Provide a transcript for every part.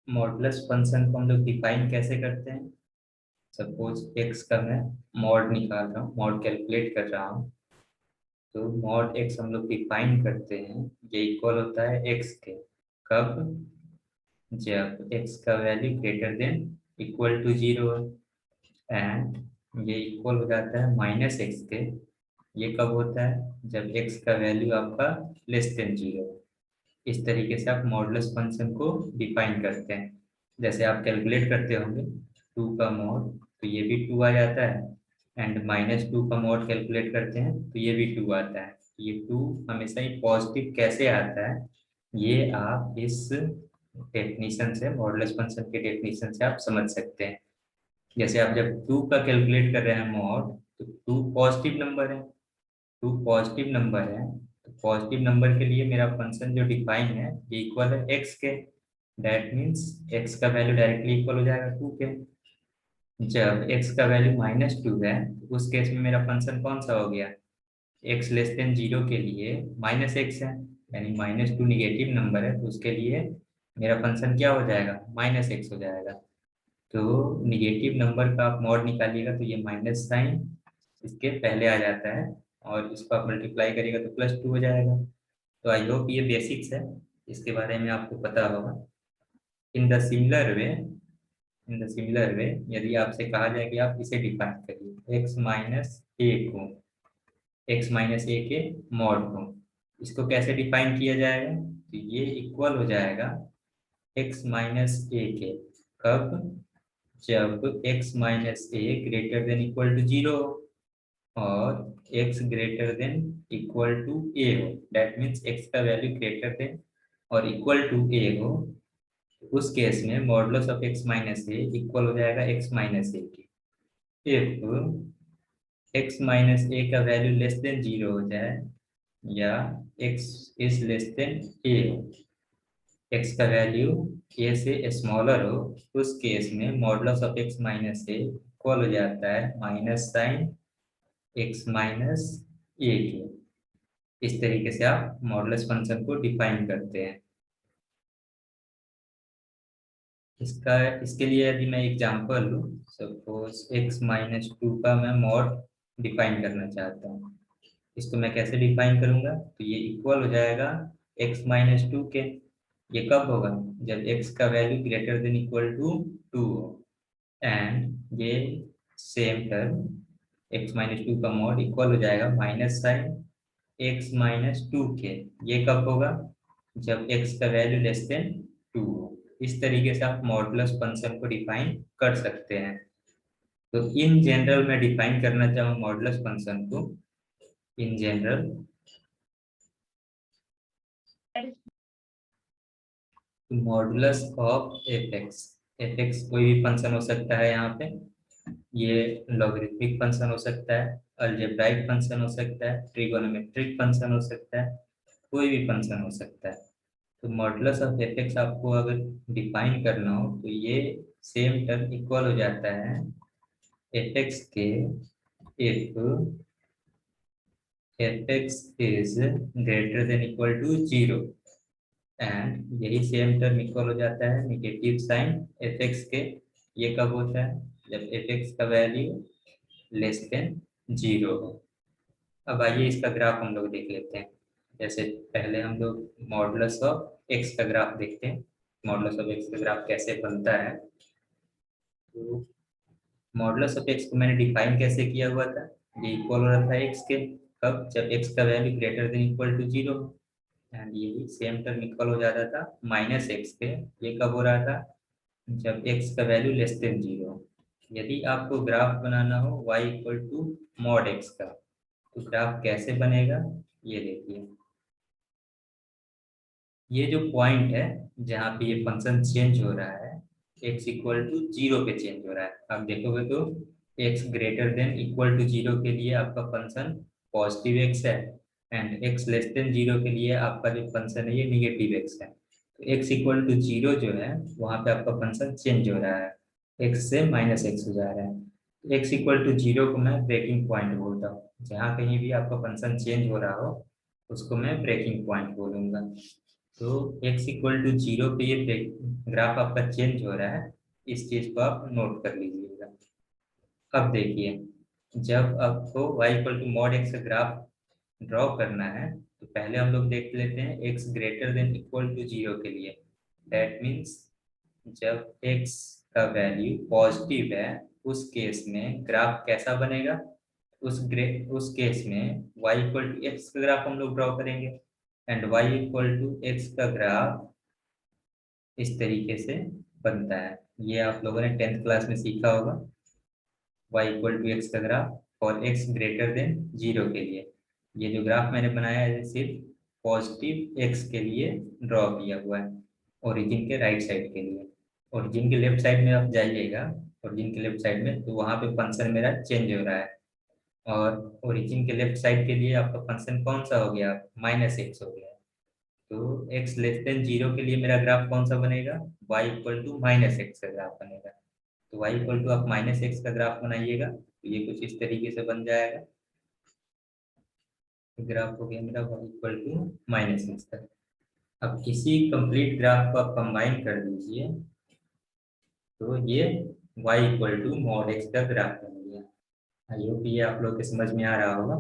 Modulus function को हम लोग डिफाइन कैसे करते हैं? सपोज एक्स का मैं मॉड निकाल रहा हूँ, मॉड कैलकुलेट कर रहा हूँ, तो मॉड एक्स हम लोग डिफाइन करते हैं, ये इक्वल होता है एक्स के। कब? जब एक्स का value greater than equal to 0 and ये इक्वल हो जाता है माइनस एक्स के। ये कब होता है? जब एक्स का वैल्यू आपका लेस देन 0। इस तरीके से आप मॉडुलस फंक्शन को डिफाइन करते हैं। जैसे आप कैलकुलेट करते होंगे 2 का मॉड, तो ये भी 2 आ जाता है, एंड -2 का मॉड कैलकुलेट करते हैं तो ये भी 2 आता है। ये 2 हमेशा ही पॉजिटिव कैसे आता है, ये आप इस डेफिनेशन से, मॉडुलस फंक्शन के डेफिनेशन से आप समझ सकते हैं। जैसे आप जब 2 का कैलकुलेट कर रहे हैं मॉड, तो 2 पॉजिटिव नंबर है, 2 पॉजिटिव नंबर है, तो पॉजिटिव नंबर के लिए मेरा फंक्शन जो डिफाइन है ये इक्वल है एक्स के। दैट मीन्स एक्स का वैल्यू डायरेक्टली इक्वल हो जाएगा 2 के। जब एक्स का वैल्यू -2 है, तो उस केस में मेरा फंक्शन कौन सा हो गया? एक्स लेस देन 0 के लिए -x है, यानी -2 निगेटिव नंबर है, तो उसके लिए मेरा फंक्शन क्या हो जाएगा? -x हो जाएगा। तो निगेटिव नंबर का आप मॉड निकालिएगा तो ये माइनस साइन इसके पहले आ जाता है, और इसको आप मल्टीप्लाई करिएगा तो +2 हो जाएगा। तो आई होप ये बेसिक्स है, इसके बारे में आपको पता होगा। इन द सिमिलर वे, यदि आपसे कहा जाए कि आप इसे डिफाइन करिए, x-a के मॉड को, इसको कैसे डिफाइन किया जाएगा? तो ये इक्वल हो जाएगा x-a के। कब? जब x-a greater than equal to 0 और x greater than equal to a हो। दैट मीन्स x का वैल्यू ग्रेटर देन और इक्वल टू a हो, उस केस में मॉडुलस ऑफ x-a इक्वल हो जाएगा x-a के। इफ x-a का वैल्यू लेस देन 0 हो जाए, या x is less than a हो, x का वैल्यू a से स्मॉलर हो, उस केस में मॉडुलस ऑफ x-a इक्वल हो जाता है माइनस साइन x-a के। इस तरीके से आप मॉडुलस फंक्शन को डिफाइन करते हैं। इसके लिए यदि मैं एग्जांपल लूँ, सपोज x-2 का मैं मॉड डिफाइन करना चाहता हूँ, इसको मैं कैसे डिफाइन करूंगा? तो ये इक्वल हो जाएगा x-2 के। ये कब होगा? जब x का value greater than equal to 2 हो, एंड ये सेम टर्म x-2 का मॉड इक्वल हो जाएगा माइनस साइन x-2 के। ये कब होगा? जब x का वैल्यू लेस देन 2 हो। इस तरीके से आप मॉडुलस फंक्शन को डिफाइन कर सकते हैं। तो इन जनरल मैं डिफाइन करना चाहूँ मॉडुलस फंक्शन को, in general modulus of F x कोई भी फंक्शन हो सकता है यहाँ पे। ये लॉगरिथमिक फंक्शन हो सकता है, अलजेब्राइक फंक्शन हो सकता है, ट्रिगोनोमेट्रिक फंक्शन हो सकता है, कोई भी फंक्शन हो सकता है। तो मॉडुलस ऑफ एफ एक्स आपको अगर डिफाइन करना हो तो ये सेम टर्म इक्वल हो जाता है एफ एक्स के, if f x is greater than equal to 0, and यही सेम टर्म इक्वल हो जाता है निगेटिव साइन एफ एक्स के। ये कब होता है? जब एफ एक्स का वैल्यू लेस देन 0 हो। अब आइए इसका ग्राफ हम लोग देख लेते हैं। जैसे पहले हम लोग मॉडुलस ऑफ एक्स का ग्राफ देखते हैं, मॉडुलस ऑफ एक्स का ग्राफ कैसे बनता है। तो मॉडुलस ऑफ एक्स को मैंने डिफाइन कैसे किया हुआ था? ये इक्वल हो रहा था एक्स के। कब? जब एक्स का value greater than equal to 0, and ये सेम टर्म इक्वल हो जाता था माइनस एक्स के। ये कब हो रहा था? जब x का वैल्यू लेस देन 0। यदि आपको ग्राफ बनाना हो y equal to mod x का, तो ग्राफ कैसे बनेगा? ये देखिए, ये जो पॉइंट है जहाँ पे ये फंक्शन चेंज हो रहा है, x इक्वल टू 0 पे चेंज हो रहा है। आप देखोगे तो x greater than equal to 0 के लिए आपका फंक्शन पॉजिटिव x है, एंड x लेस देन 0 के लिए आपका जो फंक्शन है ये निगेटिव x है। तो x इक्वल टू 0 जो है वहाँ पे आपका फंक्शन चेंज हो रहा है, x से -x हो जा रहा है। x इक्वल टू 0 को मैं ब्रेकिंग पॉइंट बोलता हूँ। जहाँ कहीं भी आपका फंक्शन चेंज हो रहा हो उसको मैं ब्रेकिंग पॉइंट बोलूंगा। तो x इक्वल टू 0 पे ये ग्राफ आपका चेंज हो रहा है, इस चीज को आप नोट कर लीजिएगा। अब देखिए, जब आपको y equal to mod x का ग्राफ ड्रॉ करना है, तो पहले हम लोग देख लेते हैं x greater than equal to 0 के लिए। दैट मीन्स जब x का वैल्यू पॉजिटिव है, उस केस में ग्राफ कैसा बनेगा? उस केस में y इक्वल टू एक्स का ग्राफ हम लोग ड्रॉ करेंगे, and y equal to x का ग्राफ इस तरीके से बनता है। ये आप लोगों ने 10th क्लास में सीखा होगा, y इक्वल टू एक्स का graph for x greater then 0 के लिए। ये जो ग्राफ मैंने बनाया है सिर्फ पॉजिटिव x के लिए ड्रॉ किया हुआ है, ओरिजिन के राइट साइड के लिए। ओरिजिन के लेफ्ट साइड में आप जाइएगा, ओरिजिन के लेफ्ट साइड में, तो वहाँ पे फंक्शन मेरा चेंज हो रहा है, और ओरिजिन के लेफ्ट साइड के लिए आपका फंक्शन कौन सा हो गया? माइनस एक्स हो गया। तो x लेस देन 0 के लिए मेरा ग्राफ कौन सा बनेगा? y equal to minus x का ग्राफ बनेगा। तो y इक्वल टू आप माइनस एक्स का ग्राफ बनाइएगा, तो ये कुछ इस तरीके से बन जाएगा। ग्राफ हो गया मेरा y equal to minus x का। अब किसी कंप्लीट ग्राफ को आप कंबाइन कर दीजिए, तो ये y equal to mod x का ग्राफ बन गया। आई होप ये आप लोग के समझ में आ रहा होगा।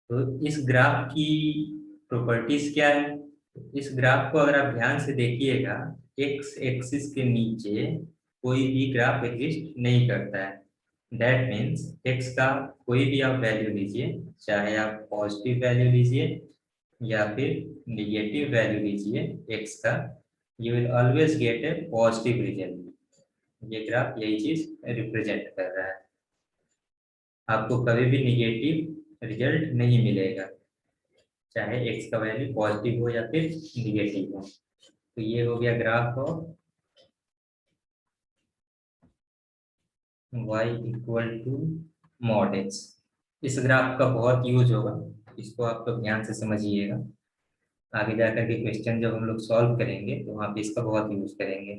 तो इस ग्राफ की प्रॉपर्टीज क्या है? इस ग्राफ को अगर आप ध्यान से देखिएगा, एक्स एक्सिस के नीचे कोई भी ग्राफ एग्जिस्ट नहीं करता है। दैट मीन्स एक्स का कोई भी आप वैल्यू लीजिए, चाहे आप पॉजिटिव वैल्यू लीजिए या फिर निगेटिव वैल्यू लीजिए एक्स का, you will always get A positive result. ये ग्राफ यही चीज रिप्रेजेंट कर रहा है, आपको कभी भी निगेटिव रिजल्ट नहीं मिलेगा, चाहे एक्स का वैल्यू पॉजिटिव हो या फिर निगेटिव हो। तो ये हो गया graph of y equal to mod x. इस ग्राफ का बहुत यूज होगा, इसको आप तो ध्यान से समझिएगा। आगे जाकर के क्वेश्चन जब हम लोग सॉल्व करेंगे, तो वहाँ पे इसका बहुत यूज करेंगे।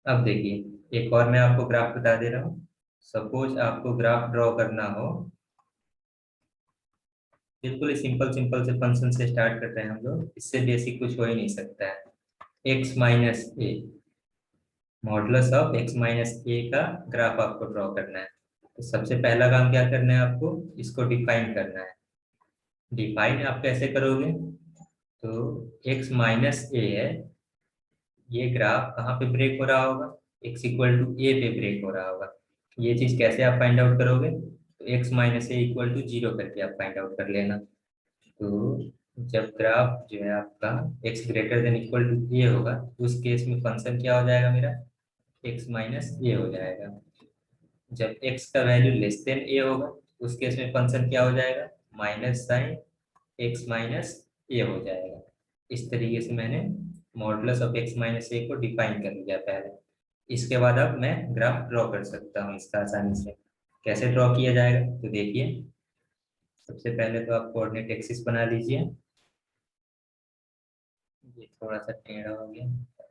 अब देखिए, एक और मैं आपको ग्राफ बता दे रहा हूँ। सपोज आपको ग्राफ ड्रॉ करना हो, बिल्कुल सिंपल सिंपल से फंक्शन से स्टार्ट करते हैं हम लोग, इससे बेसिक कुछ हो ही नहीं सकता है। x minus a, modulus of x minus a का ग्राफ आपको ड्रॉ करना है। तो सबसे पहला काम क्या करना है आपको? इसको डिफाइन करना है। डिफाइन आप कैसे करोगे? तो x माइनस ए है, ये ग्राफ कहाँ पे ब्रेक हो रहा होगा? x इक्वल टू ए पे ब्रेक हो रहा होगा। ये चीज कैसे आप फाइंड आउट करोगे? तो x minus a equal to 0 करके आप फाइंड आउट कर लेना। तो जब ग्राफ जो है आपका x greater than equal to a होगा, उस केस में फंक्शन क्या हो जाएगा मेरा? x माइनस ए हो जाएगा। जब x का वैल्यू लेस देन ए होगा, उस केस में फंक्शन क्या हो जाएगा? माइनस साइन x माइनस ए हो जाएगा। इस तरीके से मैंने मॉडुलस ऑफ x माइनस ए को डिफाइन कर लिया पहले। इसके बाद अब मैं ग्राफ ड्रॉ कर सकता हूँ इसका आसानी से। कैसे ड्रॉ किया जाएगा? तो देखिए, सबसे पहले तो आप कोऑर्डिनेट एक्सिस बना लीजिए। ये थोड़ा सा टेढ़ा हो गया,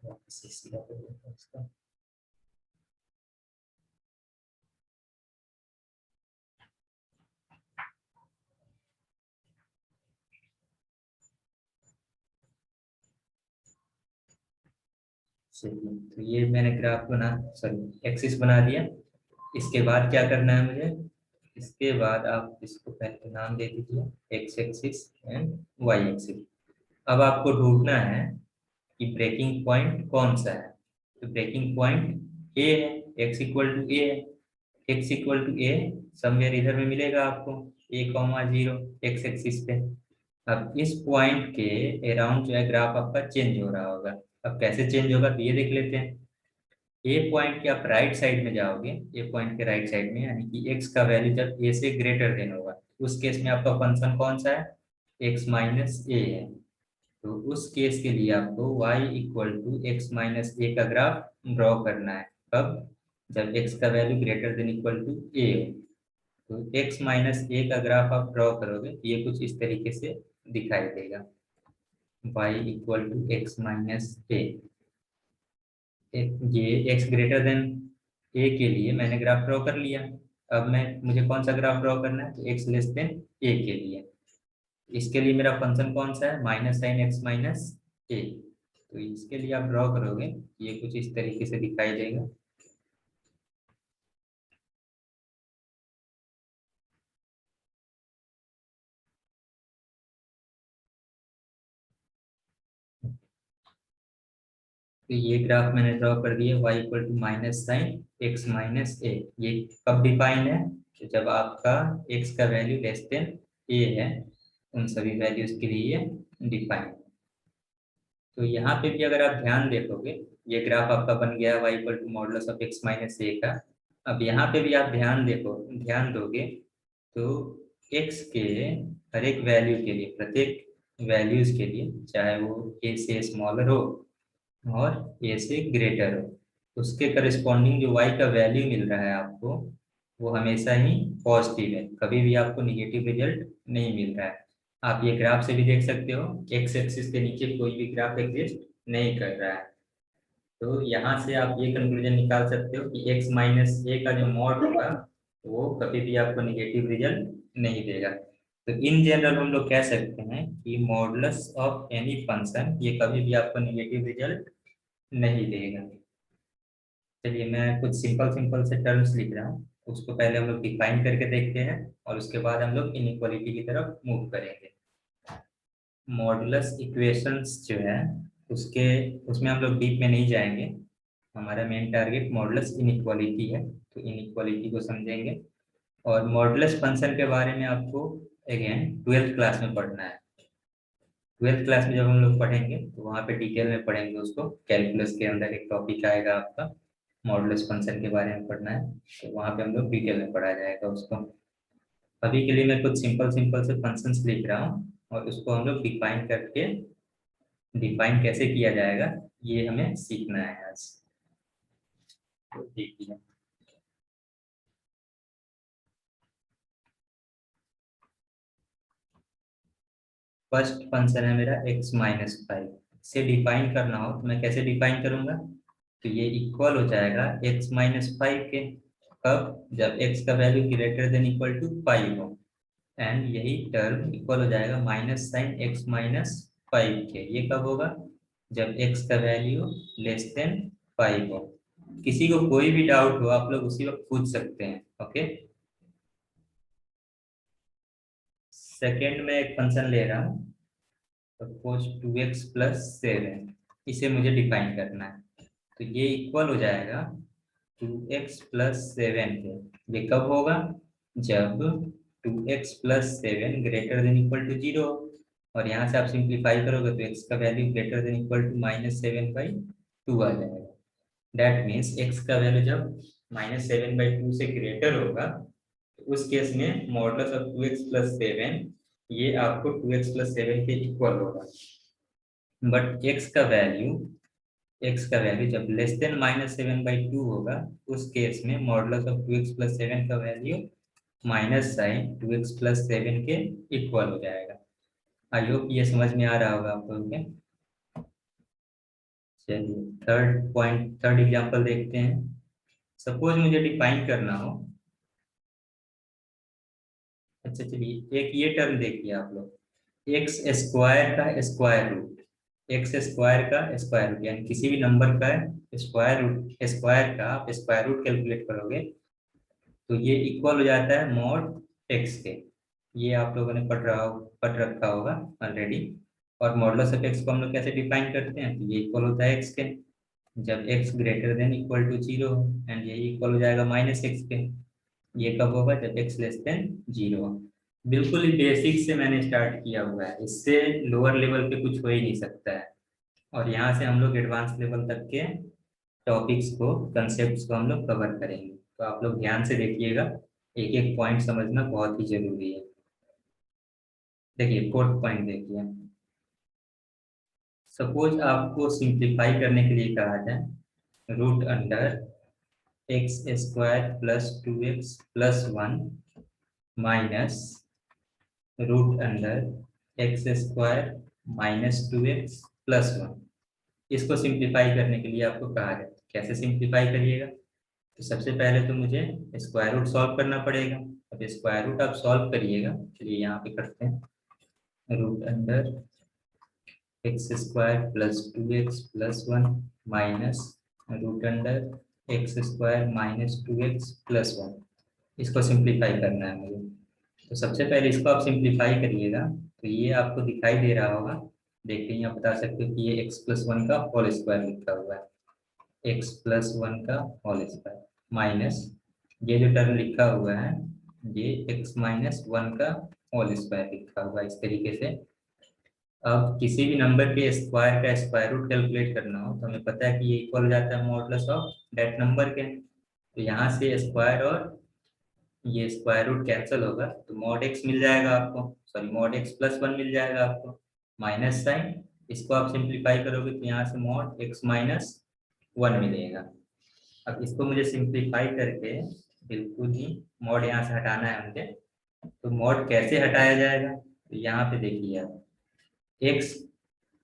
वापस से सीधा कर देते हैं इसको। चलिए, तो ये मैंने ग्राफ बना, सॉरी एक्सिस बना दिया। इसके बाद क्या करना है मुझे? इसके बाद आप इसको पहले नाम दे दीजिए x axis and y axis. अब आपको ढूंढना है कि ब्रेकिंग पॉइंट कौन सा है। तो ब्रेकिंग पॉइंट ए है, एक्स इक्वल टू ए है। X equal to a somewhere इधर में मिलेगा आपको, ए कॉमा 0 एक्स एक्सिस पे। अब इस पॉइंट के अराउंड जो है ग्राफ आपका चेंज हो रहा होगा। अब कैसे चेंज होगा, तो ये देख लेते हैं। ए पॉइंट के आप राइट साइड में जाओगे, ए पॉइंट के राइट साइड में, यानी कि एक्स का वैल्यू जब ए से ग्रेटर देन होगा, उस केस में आपका फंक्शन कौन सा है? एक्स माइनस ए है। तो उस केस के लिए आपको y equal to x minus a का ग्राफ ड्रॉ करना है। कब? जब x का value greater than equal to a हो। तो x माइनस ए का ग्राफ आप ड्रॉ करोगे, ये कुछ इस तरीके से दिखाई देगा। y equal to x minus a, ये x ग्रेटर देन ए के लिए मैंने ग्राफ ड्रॉ कर लिया। अब मुझे कौन सा ग्राफ ड्रॉ करना है? तो x लेस देन ए के लिए। इसके लिए मेरा फंक्शन कौन सा है, माइनस साइन एक्स माइनस ए। तो इसके लिए आप ड्रॉ करोगे, ये कुछ इस तरीके से दिखाई देगा। तो ये ग्राफ मैंने ड्रॉ कर दिया, y equal to minus sign x minus a. ये कब डिफाइन है, तो जब आपका x का वैल्यू लेस देन a है, उन सभी वैल्यूज के लिए डिफाइन। तो यहाँ पे भी अगर आप ध्यान देखोगे, ये ग्राफ आपका बन गया y equal to modulus of x minus a का। अब यहाँ पे भी आप ध्यान दोगे तो x के हर एक वैल्यू के लिए, प्रत्येक वैल्यूज के लिए, चाहे वो a से स्मॉलर हो और ए से ग्रेटर हो, उसके करस्पॉन्डिंग जो y का वैल्यू मिल रहा है आपको, वो हमेशा ही पॉजिटिव है, कभी भी आपको निगेटिव रिजल्ट नहीं मिल रहा है। आप ये ग्राफ से भी देख सकते हो, एक्स एक्सिस के नीचे कोई भी ग्राफ एग्जिस्ट नहीं कर रहा है। तो यहाँ से आप ये कंक्लूजन निकाल सकते हो कि x माइनस ए का जो मॉड होगा वो कभी भी आपको निगेटिव रिजल्ट नहीं देगा। तो इन जनरल हम लोग कह सकते हैं कि मॉडुलस ऑफ एनी फंक्शन ये कभी भी आपको निगेटिव रिजल्ट नहीं देगा। चलिए मैं कुछ सिंपल सिंपल से टर्म्स लिख रहा हूँ, उसको पहले हम लोग डिफाइन करके देखते हैं और उसके बाद हम लोग इनइक्वालिटी की तरफ मूव करेंगे। मॉडुलस इक्वेशंस जो है उसके उसमें हम लोग डीप में नहीं जाएंगे, हमारा मेन टारगेट मॉडुलस इनइक्वालिटी है, तो इनइक्वालिटी को समझेंगे। और मॉडुलस फंक्शन के बारे में आपको अगेन 12th क्लास में पढ़ना है। 12th क्लास में जब हम लोग पढ़ेंगे तो वहाँ पे डिटेल में पढ़ेंगे उसको, कैलकुलस के अंदर एक टॉपिक आएगा आपका मॉडुलस फंक्शन के बारे में पढ़ना है, तो वहाँ पे हम लोग डिटेल में पढ़ा जाएगा उसको। अभी के लिए मैं कुछ सिंपल सिंपल से फंक्शंस लिख रहा हूँ और उसको हम लोग डिफाइन करके, डिफाइन कैसे किया जाएगा ये हमें सीखना है आज। तो देखिए, फर्स्ट फंक्शन है मेरा x माइनस फाइव, से डिफाइन करना हो तो मैं कैसे डिफाइन करूंगा, तो ये इक्वल हो जाएगा x माइनस फाइव के। कब, जब x का value greater than equal to five हो, एंड यही टर्म इक्वल हो जाएगा minus sign x minus five के। ये कब होगा, जब x का वैल्यू लेस देन फाइव हो। किसी को कोई भी डाउट हो आप लोग उसी वक्त पूछ सकते हैं, ओके। सेकेंड में एक फंक्शन ले रहा हूँ, सपोज 2x प्लस सेवन, इसे मुझे डिफाइन करना है। तो ये इक्वल हो जाएगा 2x प्लस सेवन के। ये कब होगा, जब 2x plus seven greater than equal to zero, और यहाँ से आप सिंप्लीफाई करोगे तो x का value greater than equal to minus seven by two आ जाएगा। दैट मीन्स x का वैल्यू जब माइनस सेवन बाई टू से ग्रेटर होगा, तो उस केस में modulus of 2x plus seven ये आपको 2x प्लस सेवन के इक्वल होगा। बट x का वैल्यू जब less than minus seven by two होगा, उस केस में modulus of 2x plus seven का value minus sign 2x plus seven के इक्वल हो जाएगा। आई होप ये समझ में आ रहा होगा आप लोगों के। चलिए थर्ड एग्जांपल देखते हैं। सपोज मुझे डिफाइन करना हो, अच्छा चलिए एक ये टर्म देखिए आप लोग, एक्स स्क्वायर का स्क्वायर रूट, एक्स स्क्वायर का स्क्वायर रूट यानी किसी भी नंबर का स्क्वायर रूट, स्क्वायर का आप स्क्वायर रूट कैलकुलेट करोगे तो ये इक्वल हो जाता है मॉड एक्स के। ये आप लोगों ने पढ़ रखा होगा ऑलरेडी। और मॉडुलस ऑफ एक्स को हम लोग कैसे डिफाइन करते हैं, तो ये इक्वल होता है एक्स के, जब x greater than equal to zero, and यही इक्वल हो जाएगा माइनस एक्स के। ये कब होगा, जब एक्स लेस देन जीरो। बिल्कुल ही बेसिक से मैंने स्टार्ट किया हुआ है, इससे लोअर लेवल पे कुछ हो ही नहीं सकता है। और यहाँ से हम लोग एडवांस लेवल तक के टॉपिक्स को, कंसेप्ट को हम लोग कवर करेंगे, तो आप लोग ध्यान से देखिएगा, एक एक पॉइंट समझना बहुत ही जरूरी है। देखिए फोर्थ पॉइंट देखिए, सपोज आपको सिंप्लीफाई करने के लिए कहा जाए root under x square plus two x plus one minus root under x square minus two x plus one. इसको सिंप्लीफाई करने के लिए आपको कहा जाए कैसे सिंप्लीफाई करिएगा, तो सबसे पहले तो मुझे स्क्वायर रूट सॉल्व करना पड़ेगा। अब स्क्वायर रूट आप सॉल्व करिएगा, चलिए यहाँ पे करते हैं। Root under x square plus 2x plus 1 minus root under x square minus 2x plus 1। इसको सिंप्लीफाई करना है मुझे। तो सबसे पहले इसको आप सिंप्लीफाई करिएगा, तो ये आपको दिखाई दे रहा होगा। देखिए यहाँ बता सकते हो कि ये x प्लस 1 का होल स्क्वायर लिखा हुआ है, x प्लस 1 का होल स्क्वायर माइनस ये जो टर्म लिखा हुआ है ये x माइनस 1 का होल स्क्वायर लिखा हुआ है इस तरीके से। अब किसी भी नंबर के स्क्वायर का स्क्वायर रूट कैलकुलेट करना हो तो हमें पता है कि ये इक्वल हो जाता है मॉडुलस ऑफ दैट नंबर के। तो यहाँ से स्क्वायर और ये स्क्वायर रूट कैंसिल होगा तो मॉड एक्स मिल जाएगा आपको, सॉरी मॉड एक्स प्लस 1 मिल जाएगा आपको, माइनस साइन इसको आप सिंप्लीफाई करोगे तो यहाँ से मॉड एक्स माइनस 1 मिलेगा। अब इसको मुझे सिंप्लीफाई करके बिल्कुल ही मॉड यहाँ से हटाना है मुझे। तो मॉड कैसे हटाया जाएगा, तो यहाँ पे देखिए आप एक्स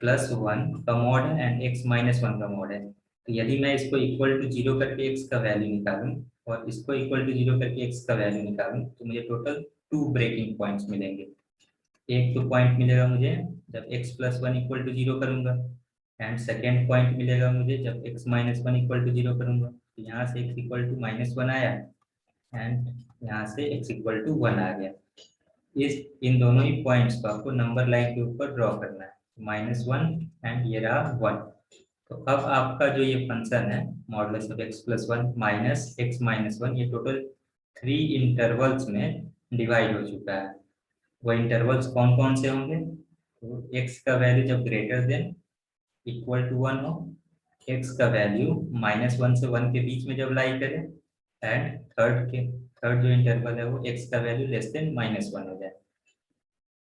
प्लस 1 का मॉड है एंड एक्स माइनस 1 का मॉड है। तो यदि मैं इसको इक्वल टू 0 करके एक्स का वैल्यू निकालूं और इसको इक्वल टू 0 करके एक्स का वैल्यू निकालूं तो मुझे टोटल 2 ब्रेकिंग पॉइंट्स मिलेंगे। एक तो पॉइंट मिलेगा मुझे जब एक्स प्लस 1 इक्वल टू 0 करूंगा एंड सेकेंड पॉइंट मिलेगा मुझे जब एक्स माइनस 1 इक्वल टू 0 करूंगा। तो यहाँ से एक्स इक्वल टू माइनस 1 आया एंड यहाँ से एक्स इक्वल टू 1 आ गया। इस इन दोनों ही पॉइंट्स को आपको नंबर लाइन के ऊपर ड्रॉ करना है, माइनस 1 एंड ये रहा 1। तो अब आपका जो ये फंक्शन है modulus of x plus 1 minus x minus 1 ये टोटल 3 इंटरवल्स में डिवाइड हो चुका है। वो इंटरवल्स कौन कौन से होंगे, तो एक्स का वैल्यू जब ग्रेटर देन इक्वल टू 1 हो, एक्स का वैल्यू माइनस 1 से 1 के बीच में जब लाई करे एंड थर्ड जो इंटरवल है वो एक्स का वैल्यू लेस देन माइनस 1 हो जाए।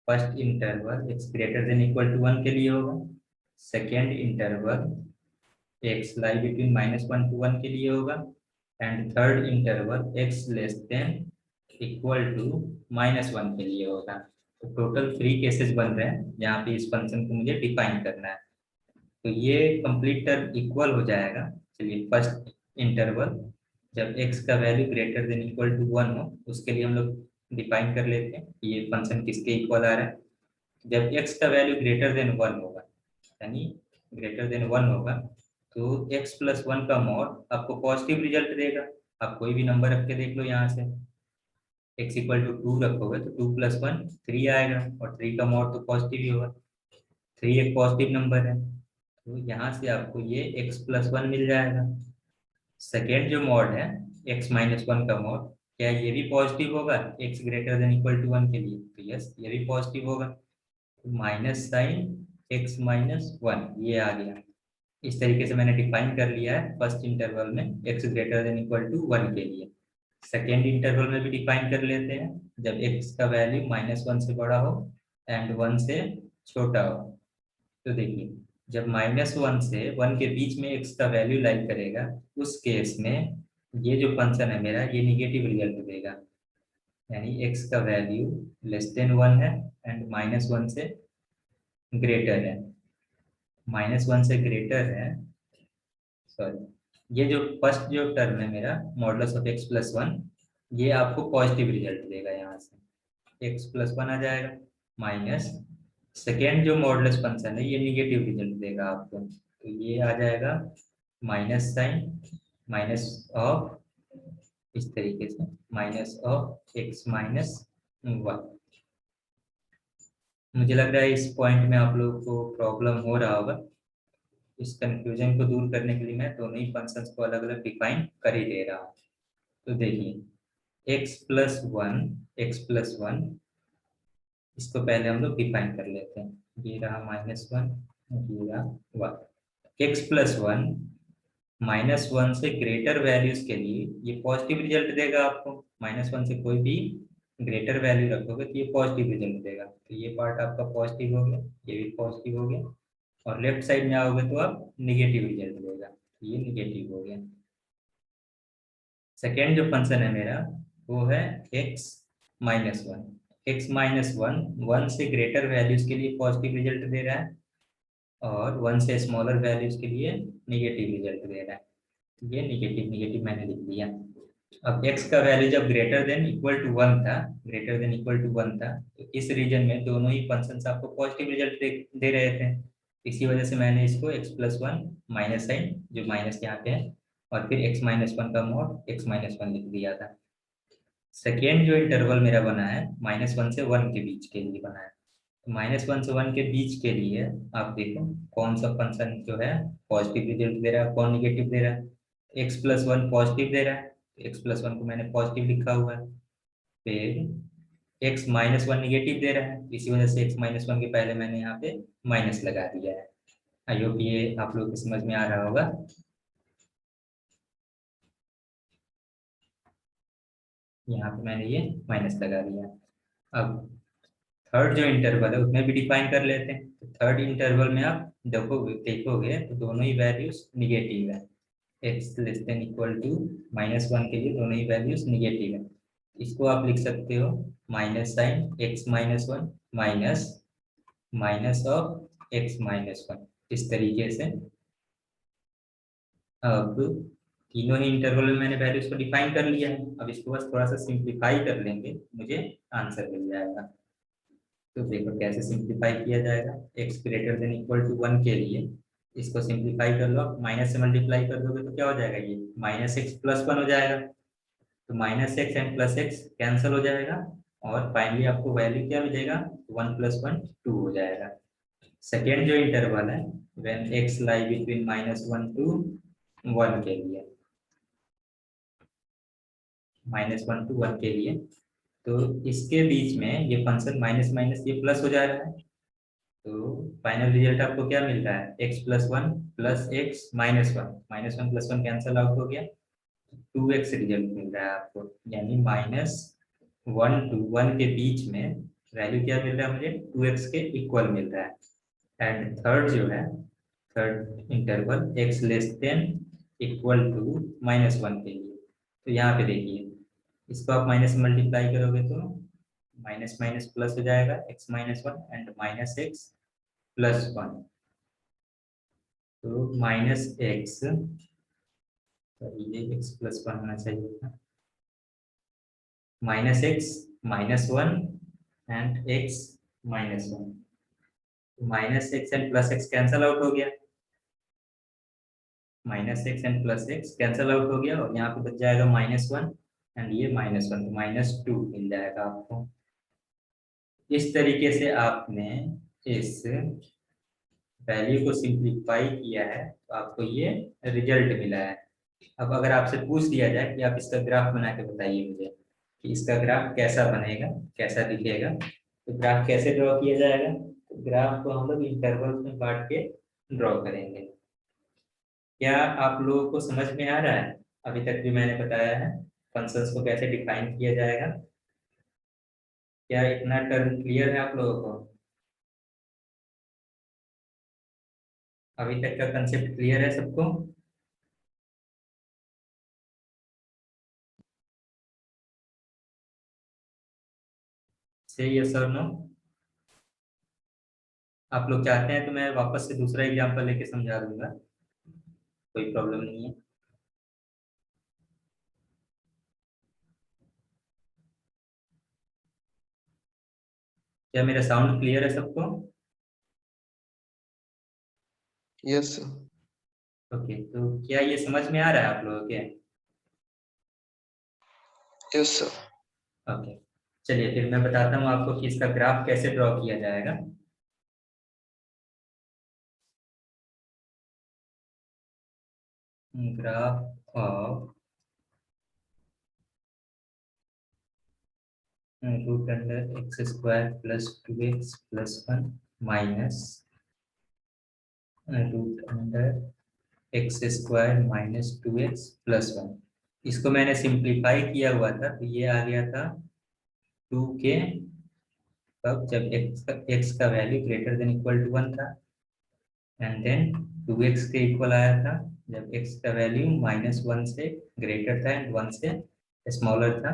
First interval x greater than equal to 1 के लिए होगा, second interval x lie between minus 1 to 1 के लिए होगा and third interval x less than equal to minus 1 के लिए होगा। तो टोटल 3 केसेस बन रहे हैं जहाँ पे इस फंक्शन को मुझे डिफाइन करना है। तो ये कंप्लीट टर्म इक्वल हो जाएगा। चलिए फर्स्ट इंटरवल जब x का value greater than equal to 1 हो उसके लिए हम लोग डिफाइन कर लेते हैं कि ये फंक्शन किसके इक्वल आ रहा है। जब x का वैल्यू ग्रेटर देन 1 होगा यानी ग्रेटर देन 1 होगा तो x प्लस 1 का मॉड आपको पॉजिटिव रिजल्ट देगा। आप कोई भी नंबर रख के देख लो, यहाँ से x इक्वल टू 2 रखोगे तो 2 प्लस 1 3 आएगा और 3 का मॉड तो पॉजिटिव ही होगा, 3 एक पॉजिटिव नंबर है। तो यहाँ से आपको ये x प्लस 1 मिल जाएगा। सेकेंड जो मॉड है x माइनस 1 का मॉड, क्या ये भी पॉजिटिव होगा x greater than equal to 1 के लिए, तो यस ये भी पॉजिटिव होगा। तो माइनस साइन x माइनस 1 ये आ गया। इस तरीके से मैंने डिफाइन कर लिया है फर्स्ट इंटरवल में x greater than equal to 1 के लिए। सेकेंड इंटरवल में भी डिफाइन कर लेते हैं जब x का वैल्यू माइनस 1 से बड़ा हो एंड 1 से छोटा हो। तो देखिए जब माइनस 1 से 1 के बीच में x का वैल्यू लाई करेगा उस केस में ये जो फंक्शन है मेरा ये निगेटिव रिजल्ट देगा, यानी x का वैल्यू लेस देन 1 है एंड माइनस 1 से ग्रेटर है। माइनस 1 से ग्रेटर है, सॉरी ये जो फर्स्ट जो टर्म है मेरा मॉडुलस ऑफ एक्स प्लस 1 ये आपको पॉजिटिव रिजल्ट देगा, यहाँ से एक्स प्लस 1 आ जाएगा माइनस सेकेंड जो मॉडुलस फंक्शन है ये निगेटिव रिजल्ट देगा आपको। तो ये आ जाएगा माइनस साइन माइनस ऑफ इस तरीके से माइनस ऑफ एक्स माइनस 1। मुझे लग रहा है इस पॉइंट में आप लोगों को प्रॉब्लम हो रहा होगा। इस कंफ्यूजन को दूर करने के लिए मैं दोनों ही फंक्शंस को अलग अलग डिफाइन कर ही दे रहा हूँ। तो देखिए x प्लस 1 इसको पहले हम लोग डिफाइन कर लेते हैं। ये रहा माइनस 1 ये रहा 1। x प्लस 1 माइनस 1 से ग्रेटर वैल्यूज के लिए ये पॉजिटिव रिजल्ट देगा आपको। माइनस 1 से कोई भी ग्रेटर वैल्यू रखोगे तो ये पॉजिटिव रिजल्ट देगा। तो ये पार्ट आपका पॉजिटिव हो गया, ये भी पॉजिटिव हो गया और लेफ्ट साइड में आओगे तो आप निगेटिव रिजल्ट देगा, तो ये निगेटिव हो गया। सेकेंड जो फंक्शन है मेरा वो है x माइनस 1। एक्स माइनस 1 से ग्रेटर वैल्यूज के लिए पॉजिटिव रिजल्ट दे रहा है और 1 से स्मॉलर वैल्यूज के लिए निगेटिव रिजल्ट दे रहा है। ये निगेटिव निगेटिव मैंने लिख दिया। अब x का वैल्यू जब greater than equal to one था, greater than equal to one था, तो इस रीजन में दोनों ही फंक्शंस आपको पॉजिटिव रिजल्ट दे रहे थे। इसी वजह से मैंने इसको x plus one minus sign, जो माइनस यहाँ पे है, और फिर x माइनस वन का मॉड x माइनस वन लिख दिया था। सेकेंड जो इंटरवल मेरा बना है माइनस वन से वन के बीच के लिए बना है। माइनस वन से वन के बीच के लिए आप देखो कौन सा फंक्शन जो है पॉजिटिव रिजल्ट दे रहा है, कौन निगेटिव दे रहा है। एक्स प्लस वन पॉजिटिव दे रहा है, एक्स प्लस वन को मैंने पॉजिटिव लिखा हुआ है। फिर एक्स माइनस वन निगेटिव दे रहा है, इसी वजह से एक्स माइनस वन के पहले मैंने यहाँ पे माइनस लगा दिया है। आई होप ये आप लोग को समझ में आ रहा होगा। यहाँ पे मैंने ये माइनस लगा दिया। अब थर्ड जो इंटरवल है उसमें भी डिफाइन कर लेते हैं। तो थर्ड इंटरवल में आप देखोगे तो दोनों ही वैल्यूज निगेटिव है। X less than equal to minus one के लिए दोनों ही वैल्यूज निगेटिव है। इसको आप लिख सकते हो minus sign x minus one minus minus of x minus one, इस तरीके से। अब तीनों ही इंटरवल में मैंने वैल्यूज को डिफाइन कर लिया है। अब इसको बस थोड़ा सा सिंप्लीफाई कर लेंगे, मुझे आंसर मिल जाएगा। तो देखो कैसे सिंप्लीफाई किया जाएगा। x greater than equal to one के लिए इसको सिंप्लीफाई कर लो, माइनस से मल्टीप्लाई कर दोगे तो क्या हो जाएगा, ये माइनस एक्स प्लस वन हो जाएगा। तो minus x and plus x cancel हो जाएगा, और फाइनली आपको वैल्यू क्या मिलेगा, वन प्लस वन टू हो जाएगा। सेकेंड जो इंटरवल है when x lie between minus one two one के लिए, माइनस वन टू वन के लिए, तो इसके बीच में ये फंक्शन माइनस माइनस ये प्लस हो जा रहा है। तो फाइनल रिजल्ट आपको क्या मिल रहा है, x plus one plus x minus one plus one cancel out हो गया, टू एक्स रिजल्ट मिल रहा है आपको। यानी माइनस वन टू वन के बीच में वैल्यू क्या मिल रहा है मुझे, टू एक्स के इक्वल मिल रहा है। एंड थर्ड जो है, third interval x less than equal to minus one के लिए, तो यहाँ पे देखिए इसको आप माइनस मल्टीप्लाई करोगे तो माइनस माइनस प्लस हो जाएगा, x minus one and minus x plus one. तो माइनस एक्स, ये एक्स प्लस वन होना चाहिए था, minus x minus one and x minus one. Minus x and plus x cancel out हो गया, minus x and plus x cancel out हो गया, और यहाँ पे बच जाएगा माइनस वन एंड ये माइनस वन, माइनस टू मिल जाएगा आपको। इस तरीके से आपने इस वैल्यू को सिंप्लीफाई किया है, तो आपको ये रिजल्ट मिला है। अब अगर आपसे पूछ दिया जाए कि आप इसका ग्राफ बना के बताइए मुझे कि इसका ग्राफ कैसा बनेगा, कैसा दिखेगा, तो ग्राफ कैसे ड्रॉ किया जाएगा, तो ग्राफ को हम लोग इंटरवल्स में बांट के ड्रॉ करेंगे। क्या आप लोगों को समझ में आ रहा है अभी तक जो मैंने बताया है, फंक्शंस को कैसे डिफाइन किया जाएगा? क्या इतना टर्म क्लियर है आप लोगों को? अभी तक का कंसेप्ट क्लियर है सबको? से यस और नो? आप लोग चाहते हैं तो मैं वापस से दूसरा एग्जांपल लेके समझा दूंगा, कोई प्रॉब्लम नहीं है। क्या मेरा साउंड क्लियर है सबको? यस ओके, तो क्या ये समझ में आ रहा है आप लोगों के? Yes sir. ओके, चलिए फिर मैं बताता हूँ आपको कि इसका ग्राफ कैसे ड्रॉ किया जाएगा। Graph of root under x square plus two x plus one minus root under x square minus two x plus one. इसको मैंने सिंप्लीफाई किया हुआ था, तो ये आ गया था टू के, तब जब एक्स का value greater than equal to one था, एंड देन टू एक्स के इक्वल आया था जब एक्स का वैल्यू माइनस वन से ग्रेटर था एंड वन से स्मॉलर था।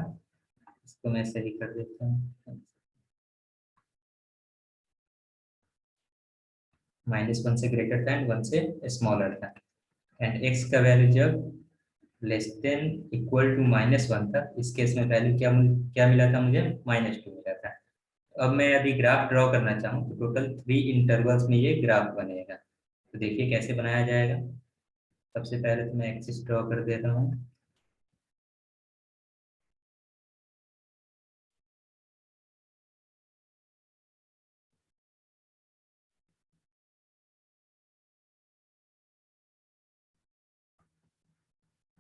इसको मैं सही कर देता हूँ, माइनस वन से ग्रेटर था एंड वन से स्मॉलर था, एंड एक्स का वैल्यू जब लेस देन इक्वल टू -1 था, इस केस में वैल्यू क्या मिला था मुझे, -2 मिला था। अब मैं यदि ग्राफ ड्रॉ करना चाहूँ तो टोटल 3 इंटरवल्स में ये ग्राफ बनेगा। तो देखिए कैसे बनाया जाएगा। सबसे पहले तो मैं एक्सिस ड्रॉ कर देता हूँ।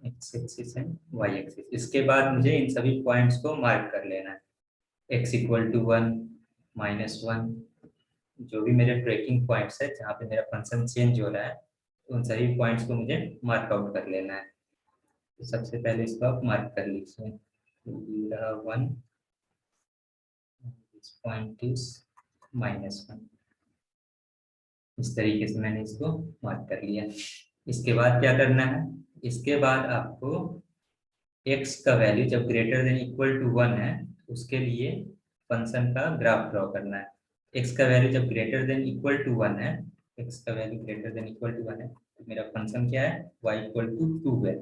X axis and y axis. इसके बाद मुझे इन सभी पॉइंट्स को मार्क कर लेना है। x इक्वल टू 1, -1, जो भी मेरे ट्रैकिंग पॉइंट्स है जहाँ पे मेरा फंक्शन चेंज हो रहा है, उन सभी पॉइंट्स को मुझे मार्क आउट कर लेना है। तो सबसे पहले इसको आप मार्क कर लीजिए। तो ये रहा 1, दिस पॉइंट इज -1। इस तरीके से मैंने इसको मार्क कर लिया। इसके बाद क्या करना है, इसके बाद आपको x का वैल्यू जब ग्रेटर देन इक्वल टू 1 है, उसके लिए फंक्शन का ग्राफ ड्रॉ करना है। x का वैल्यू जब ग्रेटर देन इक्वल टू 1 है, x का value greater than equal to 1 है, तो मेरा फंक्शन क्या है, y इक्वल टू 2 है।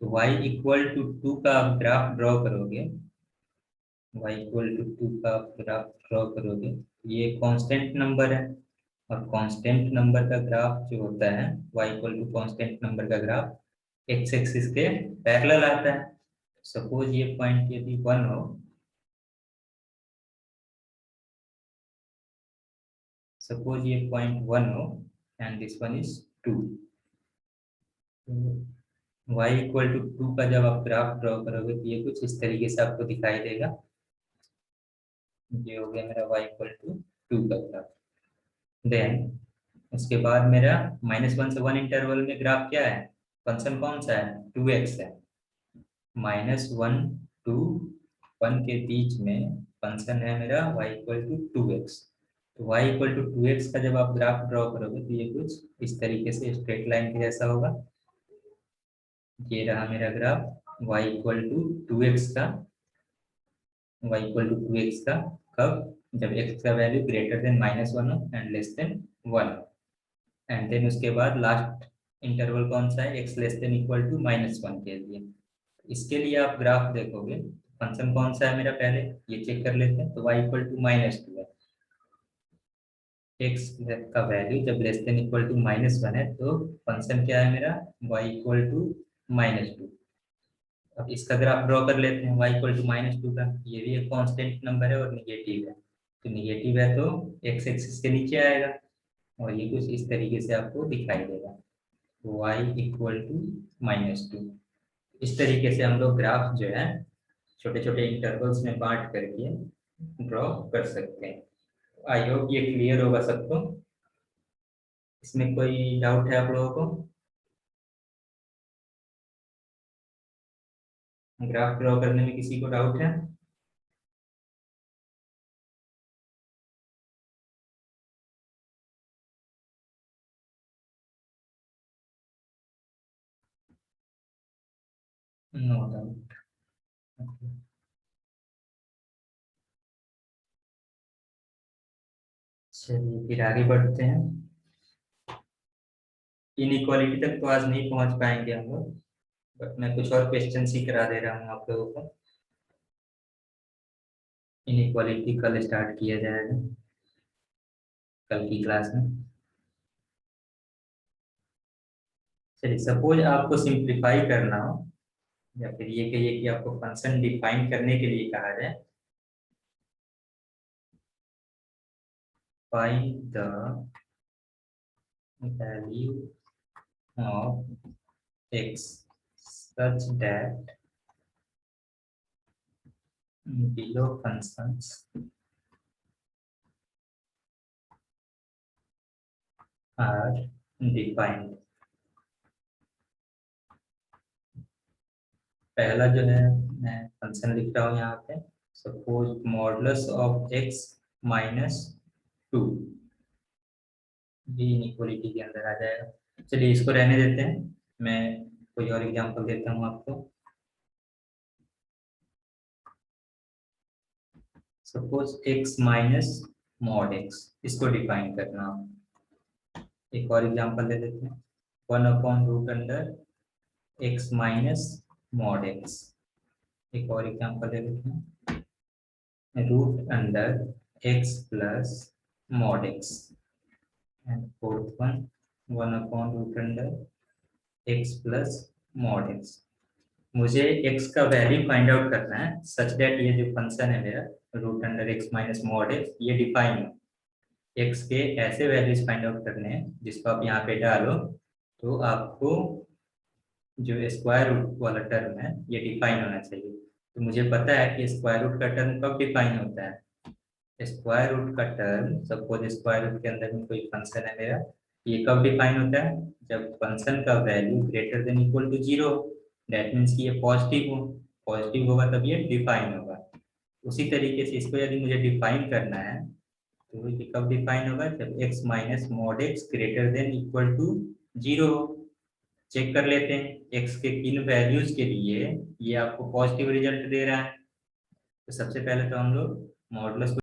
तो y इक्वल टू 2 का आप ग्राफ ड्रॉ करोगे, y इक्वल टू 2 का आप ग्राफ ड्रॉ करोगे, ये कांस्टेंट नंबर है, और कांस्टेंट नंबर का ग्राफ जो होता है, y equal to constant number का ग्राफ एक्स एक्सिस के पैरेलल आता है। सपोज ये पॉइंट यदि 1 हो, सपोज ये पॉइंट 1 हो and this one is 2। y equal to 2 का जब आप ग्राफ ड्रॉ करोगे तो ये कुछ इस तरीके से आपको दिखाई देगा। ये हो गया मेरा y इक्वल टू 2 का ग्राफ। देन उसके बाद मेरा -1 से 1 इंटरवल में ग्राफ क्या है, फंक्शन कौन सा है, 2x है। -1 टू 1 के बीच में फंक्शन है मेरा y इक्वल टू 2x। तो y इक्वल टू 2x का जब आप ग्राफ ड्रॉ करोगे तो ये कुछ इस तरीके से स्ट्रेट लाइन के जैसा होगा। ये रहा मेरा graph y equal to 2x का, y इक्वल टू 2x का कब, जब x का वैल्यू ग्रेटर देन -1 हो and less than 1। And then उसके बाद लास्ट इंटरवल कौन सा है, x less than equal to -1 के लिए। इसके लिए आप ग्राफ देखोगे, फंक्शन कौन सा है मेरा, पहले ये चेक कर लेते हैं। तो y इक्वल टू -2 है, x का वैल्यू जब लेस देन इक्वल टू -1 है, तो फंक्शन क्या है मेरा, y इक्वल टू -2। अब इसका ग्राफ ड्रॉ कर लेते हैं, y इक्वल टू -2 का। ये भी एक कांस्टेंट नंबर है और निगेटिव है, तो निगेटिव है तो x एक्सिस के नीचे आएगा, और ये कुछ इस तरीके से आपको दिखाई देगा। तो y इक्वल टू -2। इस तरीके से हम लोग ग्राफ जो है छोटे छोटे इंटरवल्स में बांट करके ड्रॉ कर सकते हैं। आई होप ये क्लियर होगा सबको। इसमें कोई डाउट है आप लोगों को, ग्राफ ड्रॉ करने में किसी को डाउट है? No doubt. चलिए फिर आगे बढ़ते हैं। इनइक्वालिटी तक तो आज नहीं पहुंच पाएंगे हम लोग, बट मैं कुछ और क्वेश्चन ही करा दे रहा हूँ आप लोगों को। इनइक्वालिटी कल स्टार्ट किया जाएगा, कल की क्लास में। चलिए सपोज आपको सिंप्लीफाई करना हो, या फिर ये कहिए कि आपको फंक्शन डिफाइन करने के लिए कहा जाए, find the value of x such that below functions are defined। पहला जो है मैं फंक्शन लिख रहा हूँ यहाँ पे, सपोज मॉडुलस ऑफ x -2, ये इनइक्वालिटी के अंदर आ जाएगा। चलिए इसको रहने देते हैं, मैं कोई और एग्जांपल देता हूँ आपको। Suppose x minus mod x, इसको डिफाइन करना हो। एक और एग्जांपल दे देते हैं, 1/√(x x minus mod x। एक और एग्जांपल ले लेते हैं, root under x plus mod x। And fourth one, 1/√अंडर x प्लस मॉड x। मुझे x का वैल्यू फाइंड आउट करना है सच दैट ये जो फंक्शन है मेरा root under x minus mod x ये डिफाइन हो। x के ऐसे वैल्यूज फाइंड आउट करने हैं जिसको आप यहाँ पे डालो तो आपको जो स्क्वायर रूट वाला टर्म है ये डिफाइन होना चाहिए। तो मुझे पता है कि स्क्वायर रूट का टर्म कब डिफाइन होता है। स्क्वायर रूट का टर्म, सपोज स्क्वायर रूट के अंदर में कोई फंक्शन है मेरा, ये कब डिफाइन होता है, जब फंक्शन का value greater than equal to 0। That means कि ये पॉजिटिव होगा तब ये डिफाइन होगा। उसी तरीके से इसको यदि मुझे डिफाइन करना है तो ये कब डिफाइन होगा, जब x minus mod x greater than equal to 0। Check कर लेते हैं x के किन वैल्यूज के लिए ये आपको पॉजिटिव रिजल्ट दे रहा है। तो सबसे पहले तो हम लोग मॉडुलस